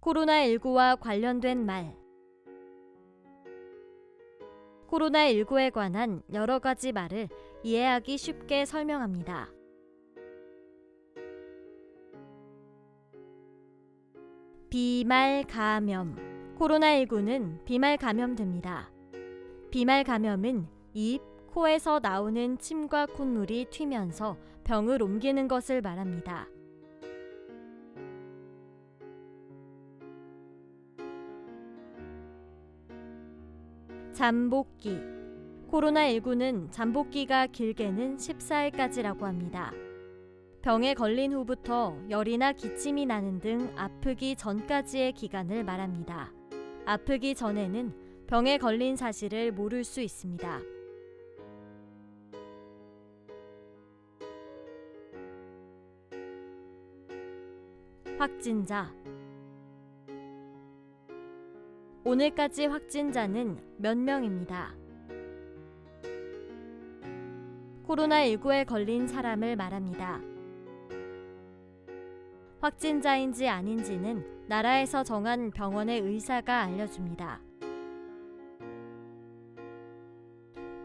코로나19와 관련된 말. 코로나19에 관한 여러 가지 말을 이해하기 쉽게 설명합니다. 비말 감염. 코로나19는 비말 감염됩니다. 비말 감염은 입, 코에서 나오는 침과 콧물이 튀면서 병을 옮기는 것을 말합니다. 잠복기. 코로나19는 잠복기가 길게는 14일까지라고 합니다. 병에 걸린 후부터 열이나 기침이 나는 등 아프기 전까지의 기간을 말합니다. 아프기 전에는 병에 걸린 사실을 모를 수 있습니다. 확진자. 오늘까지 확진자는 몇 명입니다. 코로나19에 걸린 사람을 말합니다. 확진자인지 아닌지는 나라에서 정한 병원의 의사가 알려줍니다.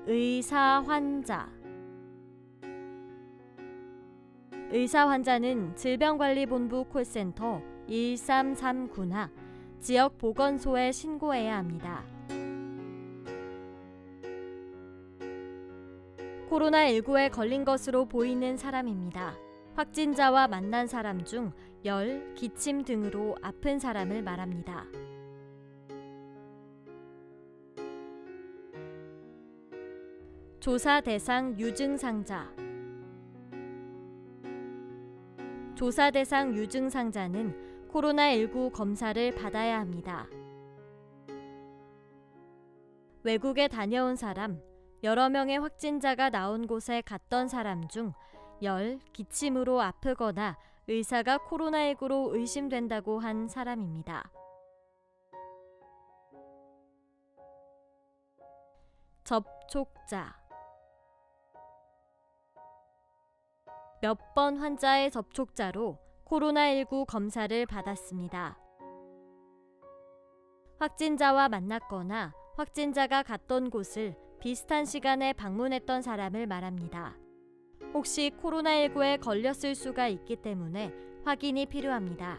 의사 환자. 의사 환자는 질병관리본부 콜센터 1339나 지역 보건소에 신고해야 합니다. 코로나19에 걸린 것으로 보이는 사람입니다. 확진자와 만난 사람 중 열, 기침 등으로 아픈 사람을 말합니다. 조사 대상 유증상자. 조사 대상 유증상자는 코로나19 검사를 받아야 합니다. 외국에 다녀온 사람, 여러 명의 확진자가 나온 곳에 갔던 사람 중 열, 기침으로 아프거나 의사가 코로나19로 의심된다고 한 사람입니다. 접촉자. 몇 번 환자의 접촉자로 코로나19 검사를 받았습니다. 확진자와 만났거나 확진자가 갔던 곳을 비슷한 시간에 방문했던 사람을 말합니다. 혹시 코로나19에 걸렸을 수가 있기 때문에 확인이 필요합니다.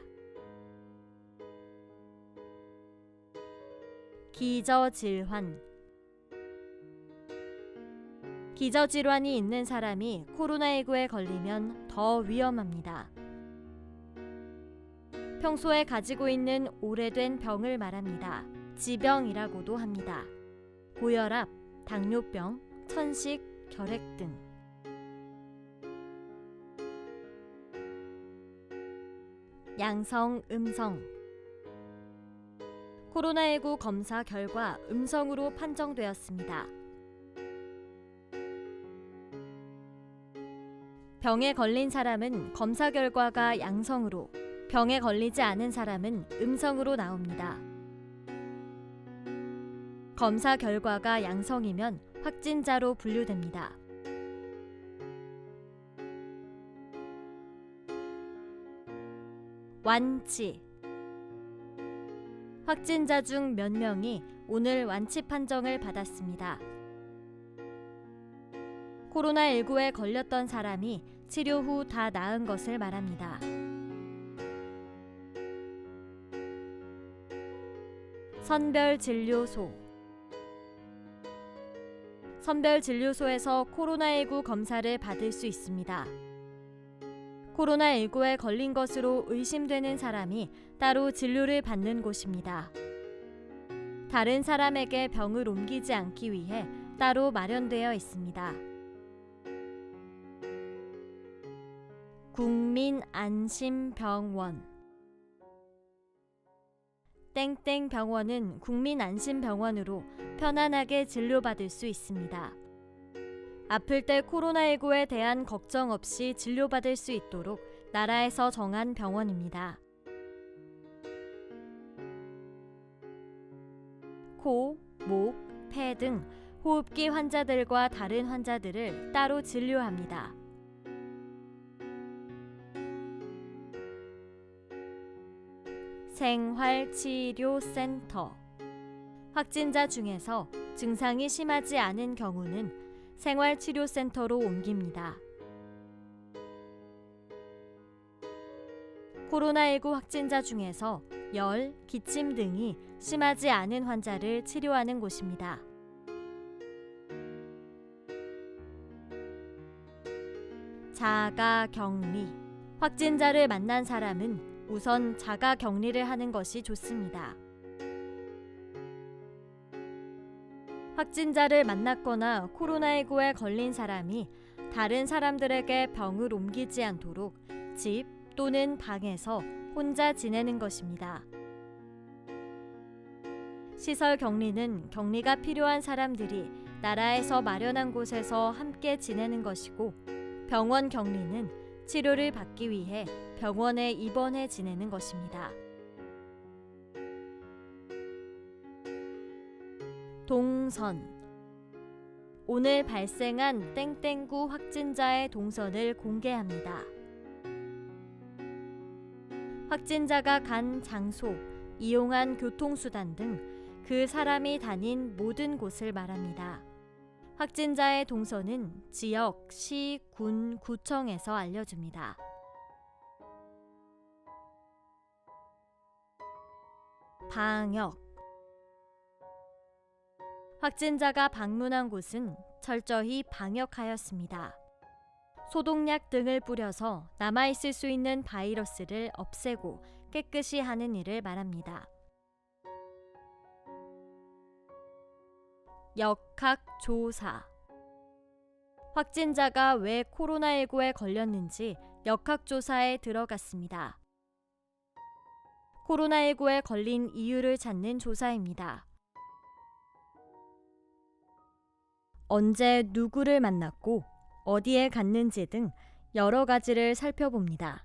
기저질환. 기저질환이 있는 사람이 코로나19에 걸리면 더 위험합니다. 평소에 가지고 있는 오래된 병을 말합니다. 지병이라고도 합니다. 고혈압, 당뇨병, 천식, 결핵 등. 양성, 음성. 코로나19 검사 결과 음성으로 판정되었습니다. 병에 걸린 사람은 검사 결과가 양성으로, 병에 걸리지 않은 사람은 음성으로 나옵니다. 검사 결과가 양성이면 확진자로 분류됩니다. 완치. 확진자 중 몇 명이 오늘 완치 판정을 받았습니다. 코로나19에 걸렸던 사람이 치료 후 다 나은 것을 말합니다. 선별진료소. 선별진료소에서 코로나19 검사를 받을 수 있습니다. 코로나19에 걸린 것으로 의심되는 사람이 따로 진료를 받는 곳입니다. 다른 사람에게 병을 옮기지 않기 위해 따로 마련되어 있습니다. 국민안심병원. 땡땡병원은 국민안심병원으로 편안하게 진료받을 수 있습니다. 아플 때 코로나19에 대한 걱정 없이 진료받을 수 있도록 나라에서 정한 병원입니다. 코, 목, 폐 등 호흡기 환자들과 다른 환자들을 따로 진료합니다. 생활치료센터. 확진자 중에서 증상이 심하지 않은 경우는 생활치료센터로 옮깁니다. 코로나19 확진자 중에서 열, 기침 등이 심하지 않은 환자를 치료하는 곳입니다. 자가격리. 확진자를 만난 사람은 우선 자가격리를 하는 것이 좋습니다. 확진자를 만났거나 코로나19에 걸린 사람이 다른 사람들에게 병을 옮기지 않도록 집 또는 방에서 혼자 지내는 것입니다. 시설 격리는 격리가 필요한 사람들이 나라에서 마련한 곳에서 함께 지내는 것이고, 병원 격리는 치료를 받기 위해 병원에 입원해 지내는 것입니다. 동선. 오늘 발생한 땡땡구 확진자의 동선을 공개합니다. 확진자가 간 장소, 이용한 교통수단 등 그 사람이 다닌 모든 곳을 말합니다. 확진자의 동선은 지역, 시, 군, 구청에서 알려줍니다. 방역. 확진자가 방문한 곳은 철저히 방역하였습니다. 소독약 등을 뿌려서 남아있을 수 있는 바이러스를 없애고 깨끗이 하는 일을 말합니다. 역학조사. 확진자가 왜 코로나19에 걸렸는지 역학조사에 들어갔습니다. 코로나19에 걸린 이유를 찾는 조사입니다. 언제 누구를 만났고 어디에 갔는지 등 여러 가지를 살펴봅니다.